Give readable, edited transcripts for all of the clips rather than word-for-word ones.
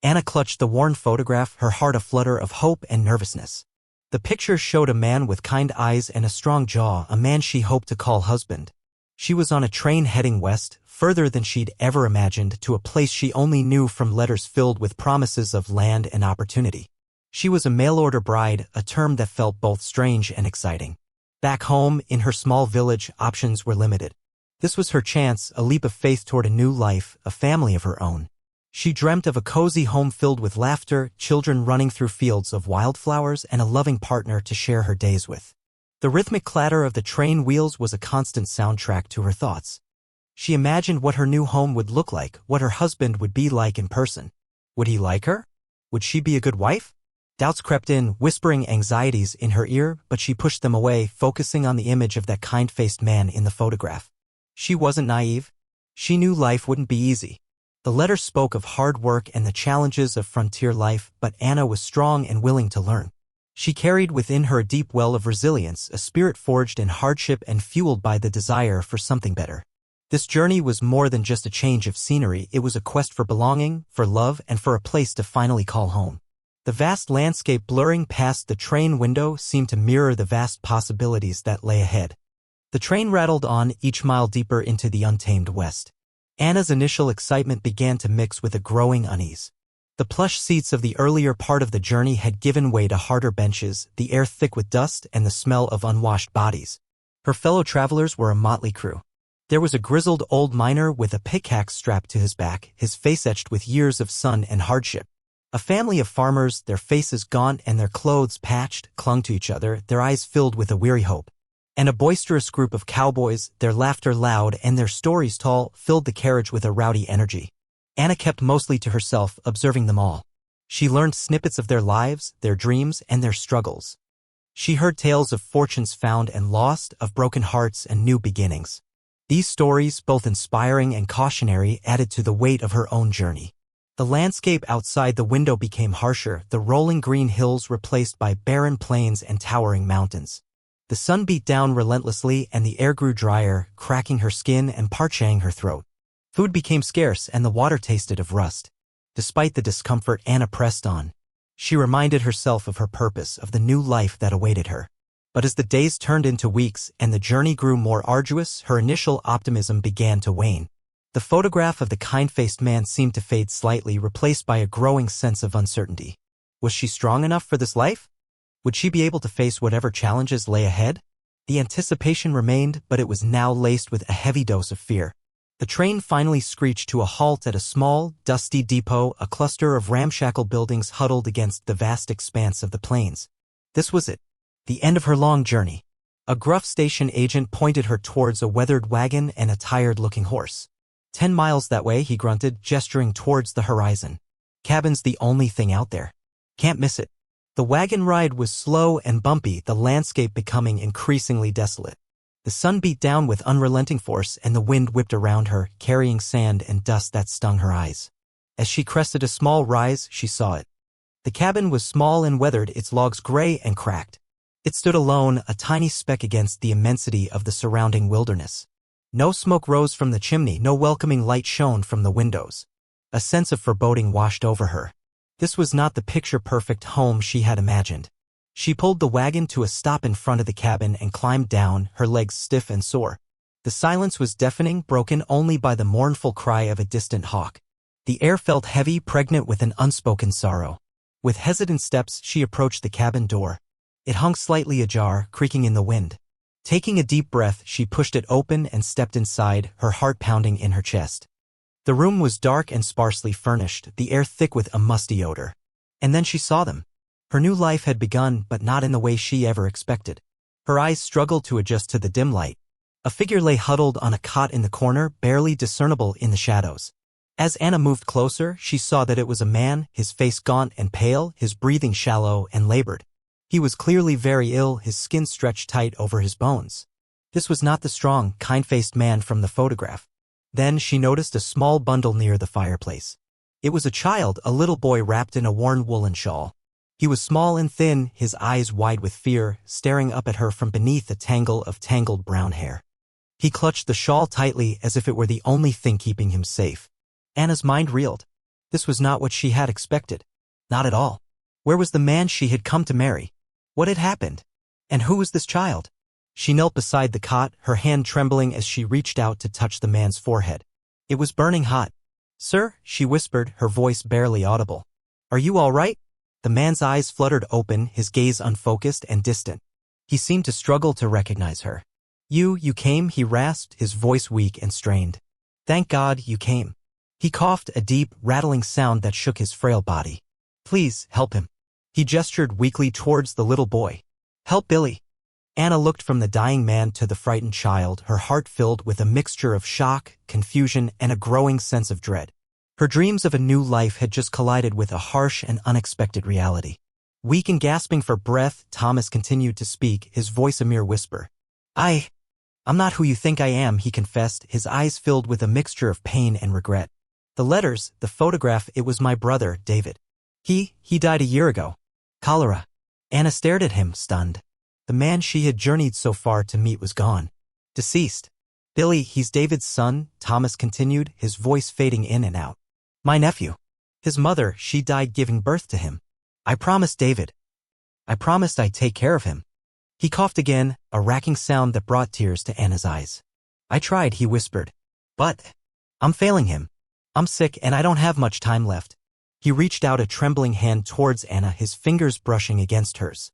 Anna clutched the worn photograph, her heart a flutter of hope and nervousness. The picture showed a man with kind eyes and a strong jaw, a man she hoped to call husband. She was on a train heading west, further than she'd ever imagined, to a place she only knew from letters filled with promises of land and opportunity. She was a mail-order bride, a term that felt both strange and exciting. Back home, in her small village, options were limited. This was her chance, a leap of faith toward a new life, a family of her own. She dreamt of a cozy home filled with laughter, children running through fields of wildflowers, and a loving partner to share her days with. The rhythmic clatter of the train wheels was a constant soundtrack to her thoughts. She imagined what her new home would look like, what her husband would be like in person. Would he like her? Would she be a good wife? Doubts crept in, whispering anxieties in her ear, but she pushed them away, focusing on the image of that kind-faced man in the photograph. She wasn't naive. She knew life wouldn't be easy. The letter spoke of hard work and the challenges of frontier life, but Anna was strong and willing to learn. She carried within her a deep well of resilience, a spirit forged in hardship and fueled by the desire for something better. This journey was more than just a change of scenery, it was a quest for belonging, for love, and for a place to finally call home. The vast landscape blurring past the train window seemed to mirror the vast possibilities that lay ahead. The train rattled on, each mile deeper into the untamed west. Anna's initial excitement began to mix with a growing unease. The plush seats of the earlier part of the journey had given way to harder benches, the air thick with dust and the smell of unwashed bodies. Her fellow travelers were a motley crew. There was a grizzled old miner with a pickaxe strapped to his back, his face etched with years of sun and hardship. A family of farmers, their faces gaunt and their clothes patched, clung to each other, their eyes filled with a weary hope. And a boisterous group of cowboys, their laughter loud and their stories tall, filled the carriage with a rowdy energy. Anna kept mostly to herself, observing them all. She learned snippets of their lives, their dreams, and their struggles. She heard tales of fortunes found and lost, of broken hearts and new beginnings. These stories, both inspiring and cautionary, added to the weight of her own journey. The landscape outside the window became harsher, the rolling green hills replaced by barren plains and towering mountains. The sun beat down relentlessly and the air grew drier, cracking her skin and parching her throat. Food became scarce and the water tasted of rust. Despite the discomfort, Anna pressed on. She reminded herself of her purpose, of the new life that awaited her. But as the days turned into weeks and the journey grew more arduous, her initial optimism began to wane. The photograph of the kind-faced man seemed to fade slightly, replaced by a growing sense of uncertainty. Was she strong enough for this life? Would she be able to face whatever challenges lay ahead? The anticipation remained, but it was now laced with a heavy dose of fear. The train finally screeched to a halt at a small, dusty depot, a cluster of ramshackle buildings huddled against the vast expanse of the plains. This was it. The end of her long journey. A gruff station agent pointed her towards a weathered wagon and a tired-looking horse. 10 miles that way, he grunted, gesturing towards the horizon. Cabin's the only thing out there. Can't miss it. The wagon ride was slow and bumpy, the landscape becoming increasingly desolate. The sun beat down with unrelenting force and the wind whipped around her, carrying sand and dust that stung her eyes. As she crested a small rise, she saw it. The cabin was small and weathered, its logs gray and cracked. It stood alone, a tiny speck against the immensity of the surrounding wilderness. No smoke rose from the chimney, no welcoming light shone from the windows. A sense of foreboding washed over her. This was not the picture-perfect home she had imagined. She pulled the wagon to a stop in front of the cabin and climbed down, her legs stiff and sore. The silence was deafening, broken only by the mournful cry of a distant hawk. The air felt heavy, pregnant with an unspoken sorrow. With hesitant steps, she approached the cabin door. It hung slightly ajar, creaking in the wind. Taking a deep breath, she pushed it open and stepped inside, her heart pounding in her chest. The room was dark and sparsely furnished, the air thick with a musty odor. And then she saw them. Her new life had begun, but not in the way she ever expected. Her eyes struggled to adjust to the dim light. A figure lay huddled on a cot in the corner, barely discernible in the shadows. As Anna moved closer, she saw that it was a man, his face gaunt and pale, his breathing shallow and labored. He was clearly very ill, his skin stretched tight over his bones. This was not the strong, kind-faced man from the photograph. Then she noticed a small bundle near the fireplace. It was a child, a little boy wrapped in a worn woolen shawl. He was small and thin, his eyes wide with fear, staring up at her from beneath a tangle of tangled brown hair. He clutched the shawl tightly as if it were the only thing keeping him safe. Anna's mind reeled. This was not what she had expected. Not at all. Where was the man she had come to marry? What had happened? And who was this child? She knelt beside the cot, her hand trembling as she reached out to touch the man's forehead. It was burning hot. "Sir," she whispered, her voice barely audible. "Are you all right?" The man's eyes fluttered open, his gaze unfocused and distant. He seemed to struggle to recognize her. You came," he rasped, his voice weak and strained. "Thank God you came." He coughed, a deep, rattling sound that shook his frail body. "Please, help him." He gestured weakly towards the little boy. "Help Billy." Anna looked from the dying man to the frightened child, her heart filled with a mixture of shock, confusion, and a growing sense of dread. Her dreams of a new life had just collided with a harsh and unexpected reality. Weak and gasping for breath, Thomas continued to speak, his voice a mere whisper. I'm not who you think I am," he confessed, his eyes filled with a mixture of pain and regret. "The letters, the photograph, it was my brother, David. He died a year ago. Cholera." Anna stared at him, stunned. The man she had journeyed so far to meet was gone. Deceased. "Billy, he's David's son," Thomas continued, his voice fading in and out. "My nephew. His mother, she died giving birth to him. I promised David. I promised I'd take care of him." He coughed again, a racking sound that brought tears to Anna's eyes. "I tried," he whispered. "But I'm failing him. I'm sick and I don't have much time left." He reached out a trembling hand towards Anna, his fingers brushing against hers.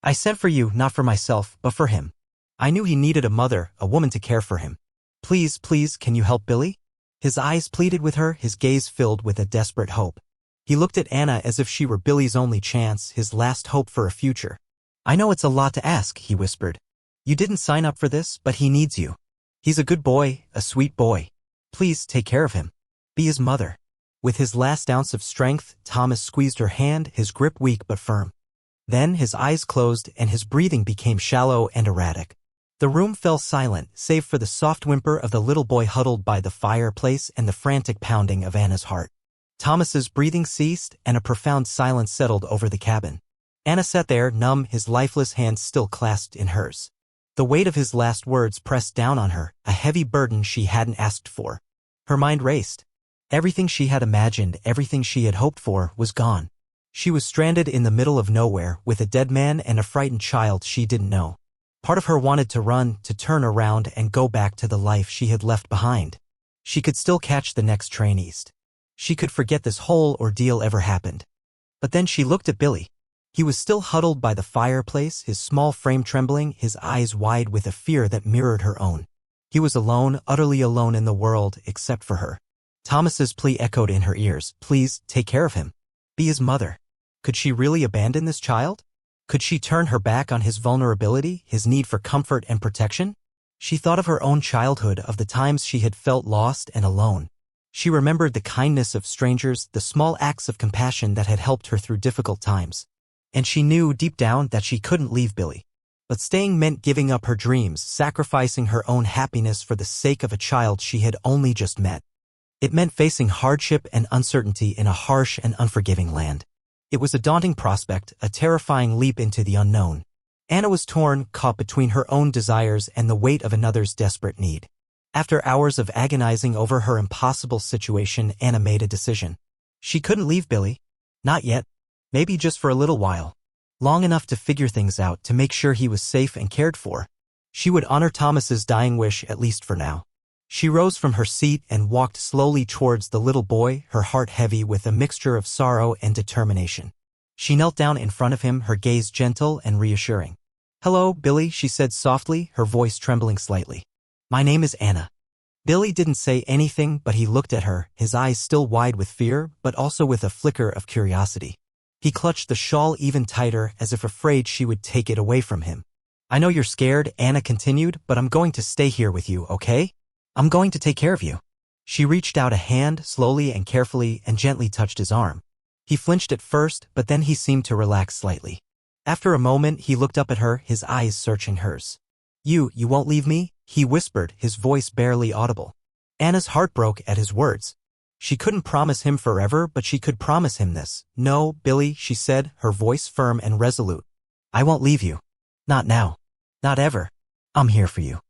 "I sent for you, not for myself, but for him. I knew he needed a mother, a woman to care for him. Please, can you help Billy?" His eyes pleaded with her, his gaze filled with a desperate hope. He looked at Anna as if she were Billy's only chance, his last hope for a future. "I know it's a lot to ask," he whispered. "You didn't sign up for this, but he needs you. He's a good boy, a sweet boy. Please take care of him. Be his mother." With his last ounce of strength, Thomas squeezed her hand, his grip weak but firm. Then his eyes closed and his breathing became shallow and erratic. The room fell silent, save for the soft whimper of the little boy huddled by the fireplace and the frantic pounding of Anna's heart. Thomas's breathing ceased and a profound silence settled over the cabin. Anna sat there, numb, his lifeless hands still clasped in hers. The weight of his last words pressed down on her, a heavy burden she hadn't asked for. Her mind raced. Everything she had imagined, everything she had hoped for, was gone. She was stranded in the middle of nowhere, with a dead man and a frightened child she didn't know. Part of her wanted to run, to turn around and go back to the life she had left behind. She could still catch the next train east. She could forget this whole ordeal ever happened. But then she looked at Billy. He was still huddled by the fireplace, his small frame trembling, his eyes wide with a fear that mirrored her own. He was alone, utterly alone in the world, except for her. Thomas's plea echoed in her ears. Please, take care of him. Be his mother. Could she really abandon this child? Could she turn her back on his vulnerability, his need for comfort and protection? She thought of her own childhood, of the times she had felt lost and alone. She remembered the kindness of strangers, the small acts of compassion that had helped her through difficult times. And she knew deep down that she couldn't leave Billy. But staying meant giving up her dreams, sacrificing her own happiness for the sake of a child she had only just met. It meant facing hardship and uncertainty in a harsh and unforgiving land. It was a daunting prospect, a terrifying leap into the unknown. Anna was torn, caught between her own desires and the weight of another's desperate need. After hours of agonizing over her impossible situation, Anna made a decision. She couldn't leave Billy. Not yet. Maybe just for a little while. Long enough to figure things out, to make sure he was safe and cared for. She would honor Thomas's dying wish, at least for now. She rose from her seat and walked slowly towards the little boy, her heart heavy with a mixture of sorrow and determination. She knelt down in front of him, her gaze gentle and reassuring. "Hello, Billy," she said softly, her voice trembling slightly. "My name is Anna." Billy didn't say anything, but he looked at her, his eyes still wide with fear, but also with a flicker of curiosity. He clutched the shawl even tighter, as if afraid she would take it away from him. "I know you're scared," Anna continued, "but I'm going to stay here with you, okay? I'm going to take care of you." She reached out a hand, slowly and carefully, and gently touched his arm. He flinched at first, but then he seemed to relax slightly. After a moment, he looked up at her, his eyes searching hers. You won't leave me?" he whispered, his voice barely audible. Anna's heart broke at his words. She couldn't promise him forever, but she could promise him this. "No, Billy," she said, her voice firm and resolute. "I won't leave you. Not now. Not ever. I'm here for you."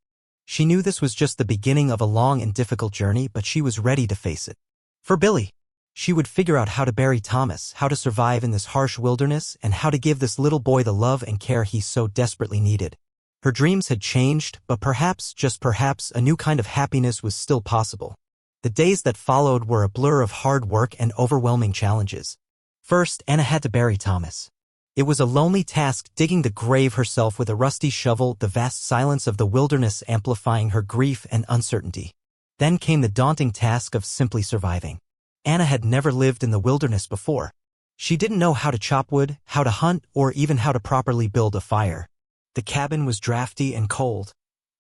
She knew this was just the beginning of a long and difficult journey, but she was ready to face it. For Billy. She would figure out how to bury Thomas, how to survive in this harsh wilderness, and how to give this little boy the love and care he so desperately needed. Her dreams had changed, but perhaps, just perhaps, a new kind of happiness was still possible. The days that followed were a blur of hard work and overwhelming challenges. First, Anna had to bury Thomas. It was a lonely task, digging the grave herself with a rusty shovel, the vast silence of the wilderness amplifying her grief and uncertainty. Then came the daunting task of simply surviving. Anna had never lived in the wilderness before. She didn't know how to chop wood, how to hunt, or even how to properly build a fire. The cabin was drafty and cold.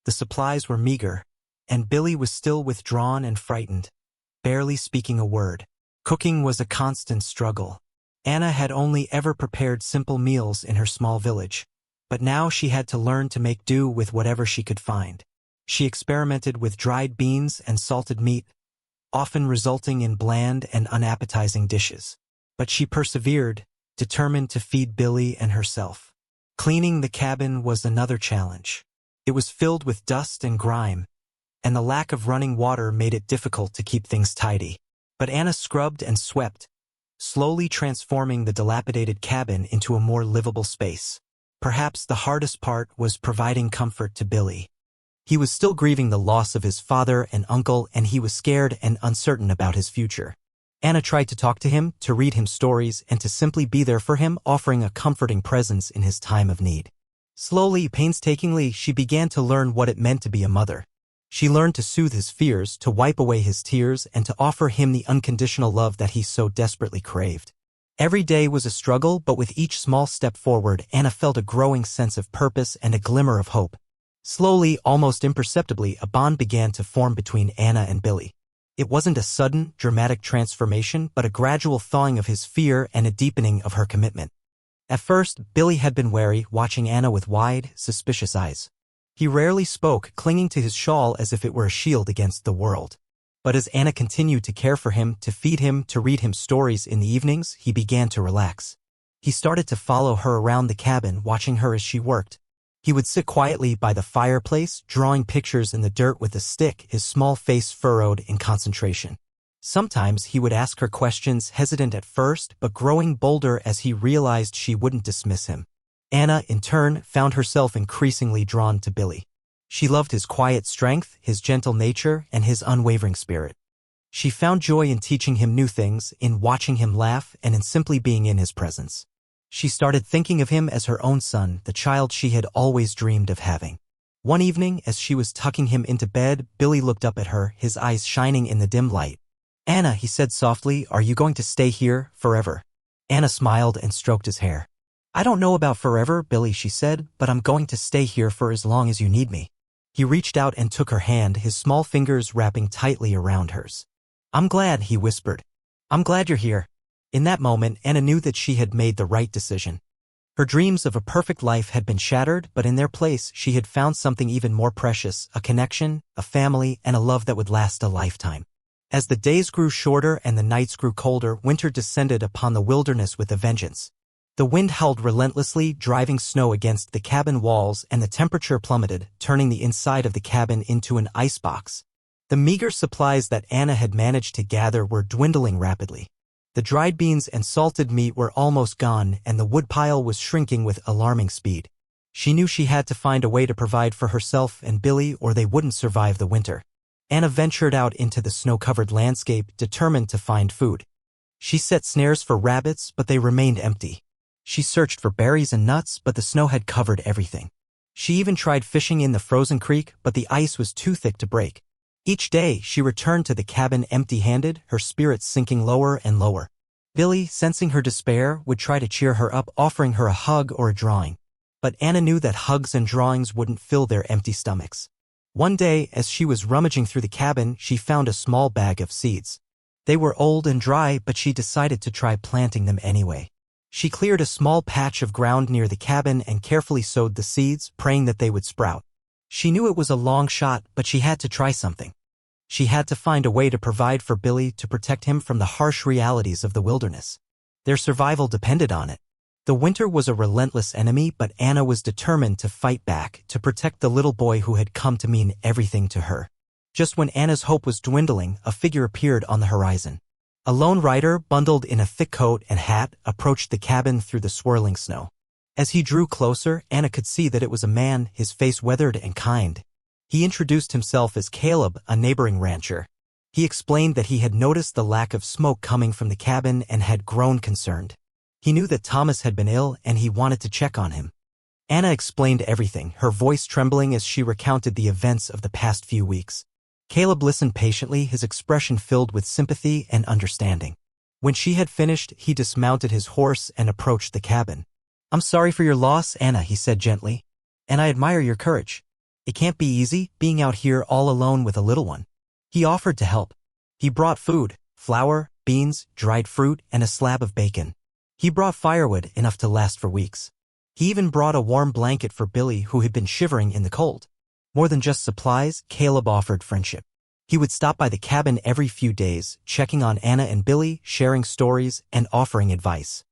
The supplies were meager, and Billy was still withdrawn and frightened, barely speaking a word. Cooking was a constant struggle. Anna had only ever prepared simple meals in her small village, but now she had to learn to make do with whatever she could find. She experimented with dried beans and salted meat, often resulting in bland and unappetizing dishes. But she persevered, determined to feed Billy and herself. Cleaning the cabin was another challenge. It was filled with dust and grime, and the lack of running water made it difficult to keep things tidy. But Anna scrubbed and swept, slowly transforming the dilapidated cabin into a more livable space. Perhaps the hardest part was providing comfort to Billy. He was still grieving the loss of his father and uncle, and he was scared and uncertain about his future. Anna tried to talk to him, to read him stories, and to simply be there for him, offering a comforting presence in his time of need. Slowly, painstakingly, she began to learn what it meant to be a mother. She learned to soothe his fears, to wipe away his tears, and to offer him the unconditional love that he so desperately craved. Every day was a struggle, but with each small step forward, Anna felt a growing sense of purpose and a glimmer of hope. Slowly, almost imperceptibly, a bond began to form between Anna and Billy. It wasn't a sudden, dramatic transformation, but a gradual thawing of his fear and a deepening of her commitment. At first, Billy had been wary, watching Anna with wide, suspicious eyes. He rarely spoke, clinging to his shawl as if it were a shield against the world. But as Anna continued to care for him, to feed him, to read him stories in the evenings, he began to relax. He started to follow her around the cabin, watching her as she worked. He would sit quietly by the fireplace, drawing pictures in the dirt with a stick, his small face furrowed in concentration. Sometimes he would ask her questions, hesitant at first, but growing bolder as he realized she wouldn't dismiss him. Anna, in turn, found herself increasingly drawn to Billy. She loved his quiet strength, his gentle nature, and his unwavering spirit. She found joy in teaching him new things, in watching him laugh, and in simply being in his presence. She started thinking of him as her own son, the child she had always dreamed of having. One evening, as she was tucking him into bed, Billy looked up at her, his eyes shining in the dim light. "Anna," he said softly, "are you going to stay here forever?" Anna smiled and stroked his hair. "I don't know about forever, Billy," she said, "but I'm going to stay here for as long as you need me." He reached out and took her hand, his small fingers wrapping tightly around hers. "I'm glad," he whispered. "I'm glad you're here." In that moment, Anna knew that she had made the right decision. Her dreams of a perfect life had been shattered, but in their place, she had found something even more precious, a connection, a family, and a love that would last a lifetime. As the days grew shorter and the nights grew colder, winter descended upon the wilderness with a vengeance. The wind howled relentlessly, driving snow against the cabin walls, and the temperature plummeted, turning the inside of the cabin into an icebox. The meager supplies that Anna had managed to gather were dwindling rapidly. The dried beans and salted meat were almost gone, and the woodpile was shrinking with alarming speed. She knew she had to find a way to provide for herself and Billy, or they wouldn't survive the winter. Anna ventured out into the snow-covered landscape, determined to find food. She set snares for rabbits, but they remained empty. She searched for berries and nuts, but the snow had covered everything. She even tried fishing in the frozen creek, but the ice was too thick to break. Each day, she returned to the cabin empty-handed, her spirits sinking lower and lower. Billy, sensing her despair, would try to cheer her up, offering her a hug or a drawing. But Anna knew that hugs and drawings wouldn't fill their empty stomachs. One day, as she was rummaging through the cabin, she found a small bag of seeds. They were old and dry, but she decided to try planting them anyway. She cleared a small patch of ground near the cabin and carefully sowed the seeds, praying that they would sprout. She knew it was a long shot, but she had to try something. She had to find a way to provide for Billy, to protect him from the harsh realities of the wilderness. Their survival depended on it. The winter was a relentless enemy, but Anna was determined to fight back, to protect the little boy who had come to mean everything to her. Just when Anna's hope was dwindling, a figure appeared on the horizon. A lone rider, bundled in a thick coat and hat, approached the cabin through the swirling snow. As he drew closer, Anna could see that it was a man, his face weathered and kind. He introduced himself as Caleb, a neighboring rancher. He explained that he had noticed the lack of smoke coming from the cabin and had grown concerned. He knew that Thomas had been ill and he wanted to check on him. Anna explained everything, her voice trembling as she recounted the events of the past few weeks. Caleb listened patiently, his expression filled with sympathy and understanding. When she had finished, he dismounted his horse and approached the cabin. "I'm sorry for your loss, Anna," he said gently. "And I admire your courage. It can't be easy, being out here all alone with a little one." He offered to help. He brought food, flour, beans, dried fruit, and a slab of bacon. He brought firewood, enough to last for weeks. He even brought a warm blanket for Billy, who had been shivering in the cold. More than just supplies, Caleb offered friendship. He would stop by the cabin every few days, checking on Anna and Billy, sharing stories, and offering advice.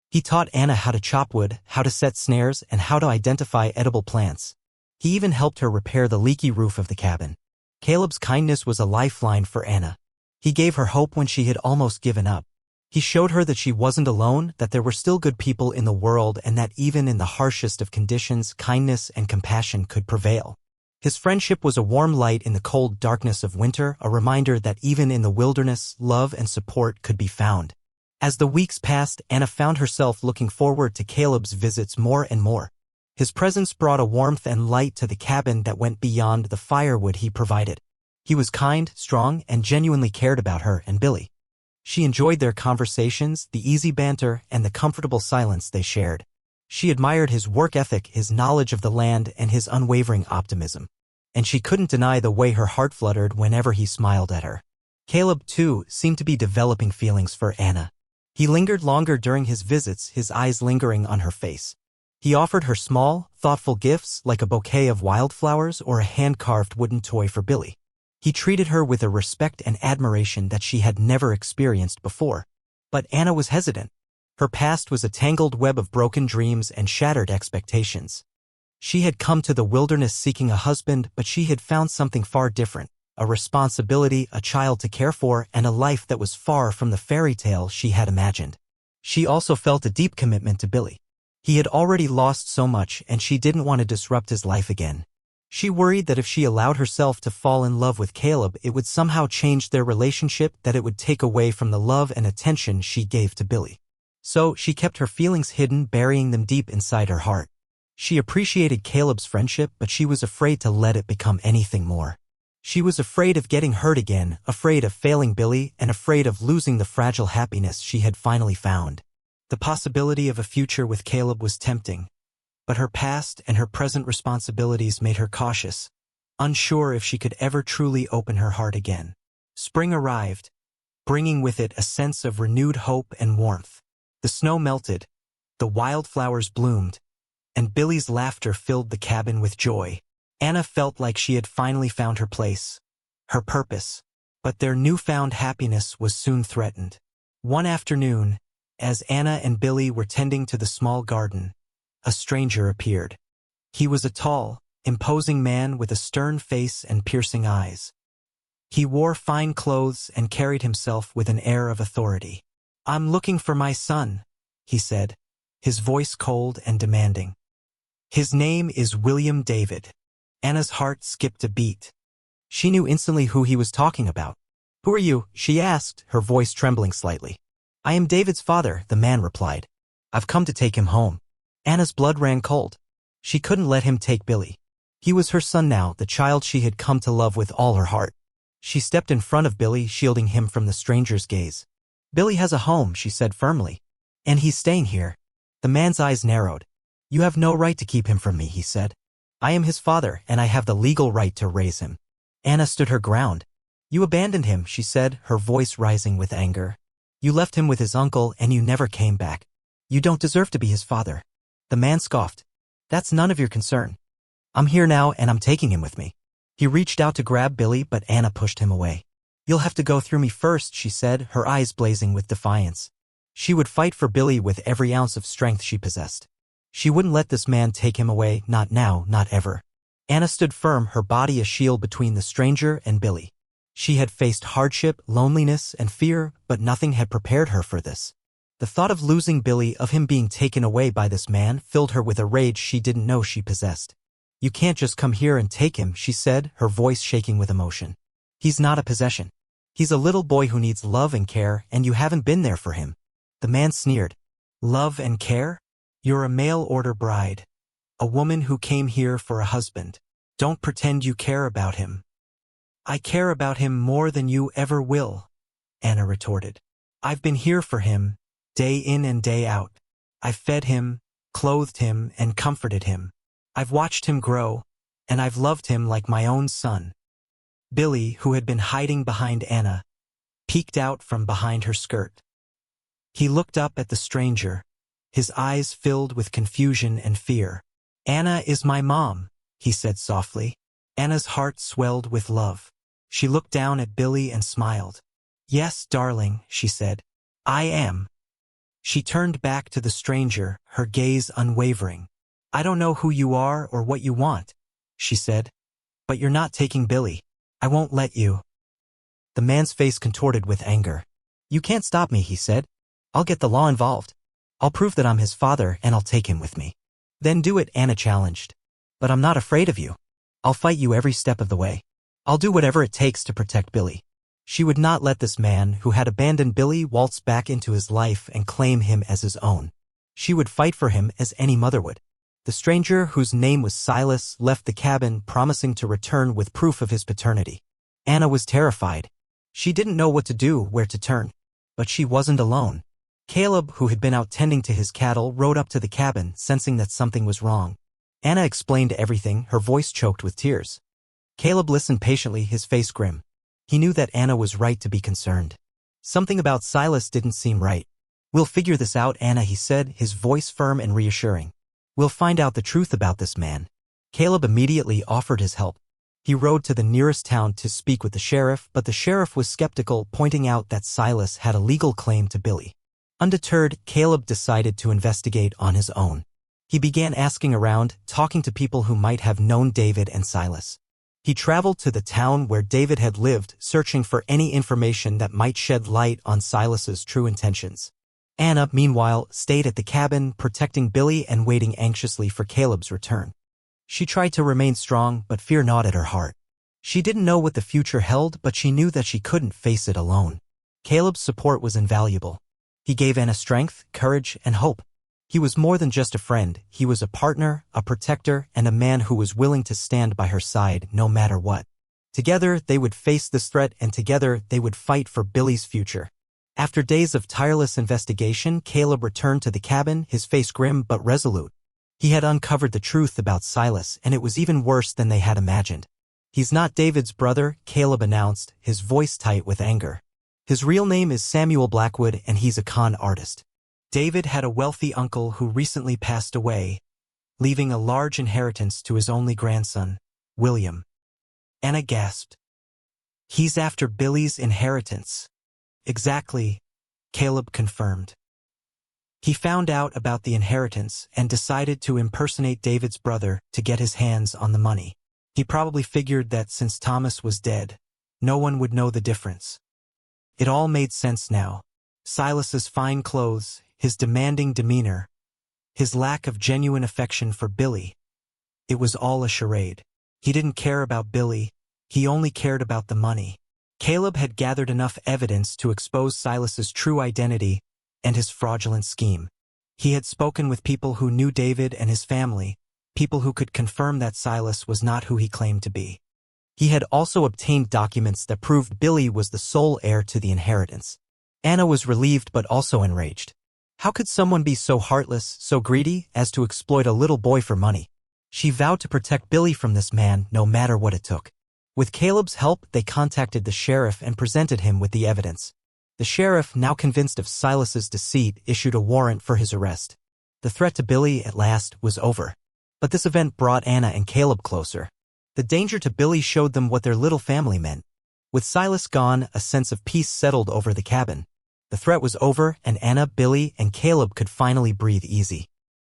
He taught Anna how to chop wood, how to set snares, and how to identify edible plants. He even helped her repair the leaky roof of the cabin. Caleb's kindness was a lifeline for Anna. He gave her hope when she had almost given up. He showed her that she wasn't alone, that there were still good people in the world, and that even in the harshest of conditions, kindness and compassion could prevail. His friendship was a warm light in the cold darkness of winter, a reminder that even in the wilderness, love and support could be found. As the weeks passed, Anna found herself looking forward to Caleb's visits more and more. His presence brought a warmth and light to the cabin that went beyond the firewood he provided. He was kind, strong, and genuinely cared about her and Billy. She enjoyed their conversations, the easy banter, and the comfortable silence they shared. She admired his work ethic, his knowledge of the land, and his unwavering optimism. And she couldn't deny the way her heart fluttered whenever he smiled at her. Caleb, too, seemed to be developing feelings for Anna. He lingered longer during his visits, his eyes lingering on her face. He offered her small, thoughtful gifts like a bouquet of wildflowers or a hand-carved wooden toy for Billy. He treated her with a respect and admiration that she had never experienced before. But Anna was hesitant. Her past was a tangled web of broken dreams and shattered expectations. She had come to the wilderness seeking a husband, but she had found something far different, a responsibility, a child to care for, and a life that was far from the fairy tale she had imagined. She also felt a deep commitment to Billy. He had already lost so much, and she didn't want to disrupt his life again. She worried that if she allowed herself to fall in love with Caleb, it would somehow change their relationship, that it would take away from the love and attention she gave to Billy. So she kept her feelings hidden, burying them deep inside her heart. She appreciated Caleb's friendship, but she was afraid to let it become anything more. She was afraid of getting hurt again, afraid of failing Billy, and afraid of losing the fragile happiness she had finally found. The possibility of a future with Caleb was tempting, but her past and her present responsibilities made her cautious, unsure if she could ever truly open her heart again. Spring arrived, bringing with it a sense of renewed hope and warmth. The snow melted, the wildflowers bloomed, and Billy's laughter filled the cabin with joy. Anna felt like she had finally found her place, her purpose, but their newfound happiness was soon threatened. One afternoon, as Anna and Billy were tending to the small garden, a stranger appeared. He was a tall, imposing man with a stern face and piercing eyes. He wore fine clothes and carried himself with an air of authority. "I'm looking for my son," he said, his voice cold and demanding. "His name is William David." Anna's heart skipped a beat. She knew instantly who he was talking about. "Who are you?" she asked, her voice trembling slightly. "I am David's father," the man replied. "I've come to take him home." Anna's blood ran cold. She couldn't let him take Billy. He was her son now, the child she had come to love with all her heart. She stepped in front of Billy, shielding him from the stranger's gaze. "Billy has a home," she said firmly. "And he's staying here." The man's eyes narrowed. "You have no right to keep him from me," he said. "I am his father, and I have the legal right to raise him." Anna stood her ground. "You abandoned him," she said, her voice rising with anger. "You left him with his uncle, and you never came back. You don't deserve to be his father." The man scoffed. "That's none of your concern. I'm here now, and I'm taking him with me." He reached out to grab Billy, but Anna pushed him away. "You'll have to go through me first," she said, her eyes blazing with defiance. She would fight for Billy with every ounce of strength she possessed. She wouldn't let this man take him away, not now, not ever. Anna stood firm, her body a shield between the stranger and Billy. She had faced hardship, loneliness, and fear, but nothing had prepared her for this. The thought of losing Billy, of him being taken away by this man, filled her with a rage she didn't know she possessed. "You can't just come here and take him," she said, her voice shaking with emotion. "He's not a possession. He's a little boy who needs love and care, and you haven't been there for him." The man sneered. "Love and care? You're a mail-order bride. A woman who came here for a husband. Don't pretend you care about him." "I care about him more than you ever will," Anna retorted. "I've been here for him, day in and day out. I've fed him, clothed him, and comforted him. I've watched him grow, and I've loved him like my own son." Billy, who had been hiding behind Anna, peeked out from behind her skirt. He looked up at the stranger, his eyes filled with confusion and fear. "Anna is my mom," he said softly. Anna's heart swelled with love. She looked down at Billy and smiled. "Yes, darling," she said. "I am." She turned back to the stranger, her gaze unwavering. "I don't know who you are or what you want," she said, "but you're not taking Billy. I won't let you." The man's face contorted with anger. "You can't stop me," he said. "I'll get the law involved. I'll prove that I'm his father and I'll take him with me." "Then do it," Anna challenged. "But I'm not afraid of you. I'll fight you every step of the way. I'll do whatever it takes to protect Billy." She would not let this man, who had abandoned Billy, waltz back into his life and claim him as his own. She would fight for him as any mother would. The stranger, whose name was Silas, left the cabin, promising to return with proof of his paternity. Anna was terrified. She didn't know what to do, where to turn. But she wasn't alone. Caleb, who had been out tending to his cattle, rode up to the cabin, sensing that something was wrong. Anna explained everything, her voice choked with tears. Caleb listened patiently, his face grim. He knew that Anna was right to be concerned. Something about Silas didn't seem right. "We'll figure this out, Anna," he said, his voice firm and reassuring. "We'll find out the truth about this man." Caleb immediately offered his help. He rode to the nearest town to speak with the sheriff, but the sheriff was skeptical, pointing out that Silas had a legal claim to Billy. Undeterred, Caleb decided to investigate on his own. He began asking around, talking to people who might have known David and Silas. He traveled to the town where David had lived, searching for any information that might shed light on Silas's true intentions. Anna, meanwhile, stayed at the cabin, protecting Billy and waiting anxiously for Caleb's return. She tried to remain strong, but fear gnawed at her heart. She didn't know what the future held, but she knew that she couldn't face it alone. Caleb's support was invaluable. He gave Anna strength, courage, and hope. He was more than just a friend. He was a partner, a protector, and a man who was willing to stand by her side no matter what. Together, they would face this threat, and together, they would fight for Billy's future. After days of tireless investigation, Caleb returned to the cabin, his face grim but resolute. He had uncovered the truth about Silas, and it was even worse than they had imagined. "He's not David's brother," Caleb announced, his voice tight with anger. "His real name is Samuel Blackwood, and he's a con artist. David had a wealthy uncle who recently passed away, leaving a large inheritance to his only grandson, William." Anna gasped. "He's after Billy's inheritance." "Exactly," Caleb confirmed. He found out about the inheritance and decided to impersonate David's brother to get his hands on the money. He probably figured that since Thomas was dead, no one would know the difference. It all made sense now. Silas's fine clothes, his demanding demeanor, his lack of genuine affection for Billy. It was all a charade. He didn't care about Billy, he only cared about the money. Caleb had gathered enough evidence to expose Silas's true identity and his fraudulent scheme. He had spoken with people who knew David and his family, people who could confirm that Silas was not who he claimed to be. He had also obtained documents that proved Billy was the sole heir to the inheritance. Anna was relieved but also enraged. How could someone be so heartless, so greedy, as to exploit a little boy for money? She vowed to protect Billy from this man, no matter what it took. With Caleb's help, they contacted the sheriff and presented him with the evidence. The sheriff, now convinced of Silas's deceit, issued a warrant for his arrest. The threat to Billy, at last, was over. But this event brought Anna and Caleb closer. The danger to Billy showed them what their little family meant. With Silas gone, a sense of peace settled over the cabin. The threat was over, and Anna, Billy, and Caleb could finally breathe easy.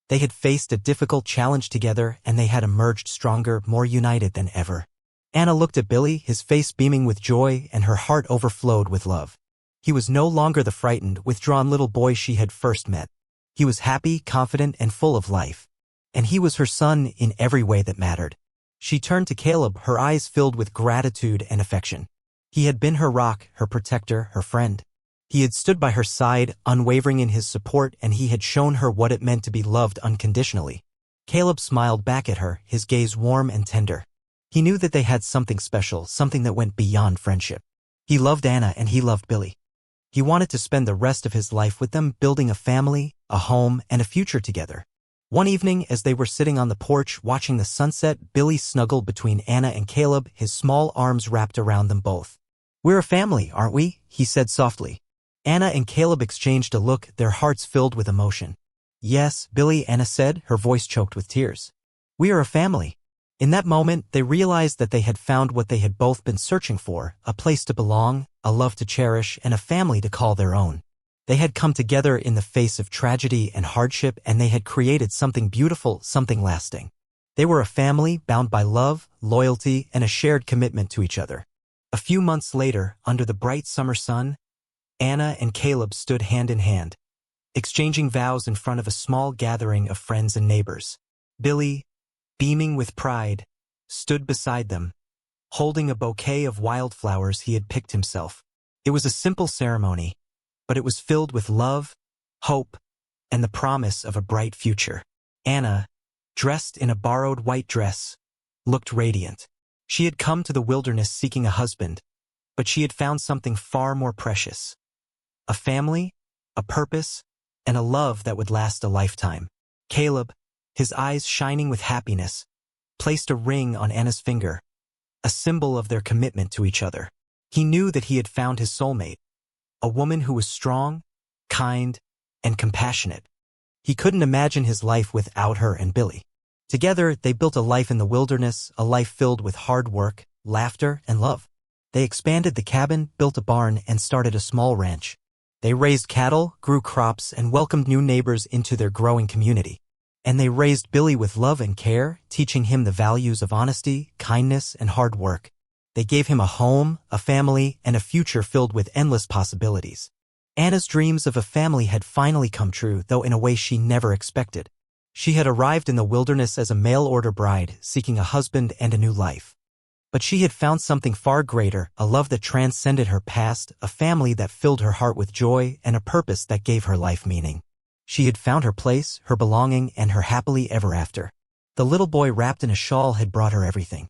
They had faced a difficult challenge together, and they had emerged stronger, more united than ever. Anna looked at Billy, his face beaming with joy and her heart overflowed with love. He was no longer the frightened, withdrawn little boy she had first met. He was happy, confident, and full of life. And he was her son in every way that mattered. She turned to Caleb, her eyes filled with gratitude and affection. He had been her rock, her protector, her friend. He had stood by her side, unwavering in his support, and he had shown her what it meant to be loved unconditionally. Caleb smiled back at her, his gaze warm and tender. He knew that they had something special, something that went beyond friendship. He loved Anna and he loved Billy. He wanted to spend the rest of his life with them, building a family, a home, and a future together. One evening, as they were sitting on the porch watching the sunset, Billy snuggled between Anna and Caleb, his small arms wrapped around them both. "We're a family, aren't we?" he said softly. Anna and Caleb exchanged a look, their hearts filled with emotion. "Yes, Billy," Anna said, her voice choked with tears. "We are a family." In that moment, they realized that they had found what they had both been searching for, a place to belong, a love to cherish, and a family to call their own. They had come together in the face of tragedy and hardship, and they had created something beautiful, something lasting. They were a family bound by love, loyalty, and a shared commitment to each other. A few months later, under the bright summer sun, Anna and Caleb stood hand in hand, exchanging vows in front of a small gathering of friends and neighbors. Billy, beaming with pride, stood beside them, holding a bouquet of wildflowers he had picked himself. It was a simple ceremony, but it was filled with love, hope, and the promise of a bright future. Anna, dressed in a borrowed white dress, looked radiant. She had come to the wilderness seeking a husband, but she had found something far more precious. A family, a purpose, and a love that would last a lifetime. Caleb, his eyes shining with happiness, placed a ring on Anna's finger, a symbol of their commitment to each other. He knew that he had found his soulmate, a woman who was strong, kind, and compassionate. He couldn't imagine his life without her and Billy. Together, they built a life in the wilderness, a life filled with hard work, laughter, and love. They expanded the cabin, built a barn, and started a small ranch. They raised cattle, grew crops, and welcomed new neighbors into their growing community. And they raised Billy with love and care, teaching him the values of honesty, kindness, and hard work. They gave him a home, a family, and a future filled with endless possibilities. Anna's dreams of a family had finally come true, though in a way she never expected. She had arrived in the wilderness as a mail-order bride, seeking a husband and a new life. But she had found something far greater, a love that transcended her past, a family that filled her heart with joy, and a purpose that gave her life meaning. She had found her place, her belonging, and her happily ever after. The little boy wrapped in a shawl had brought her everything.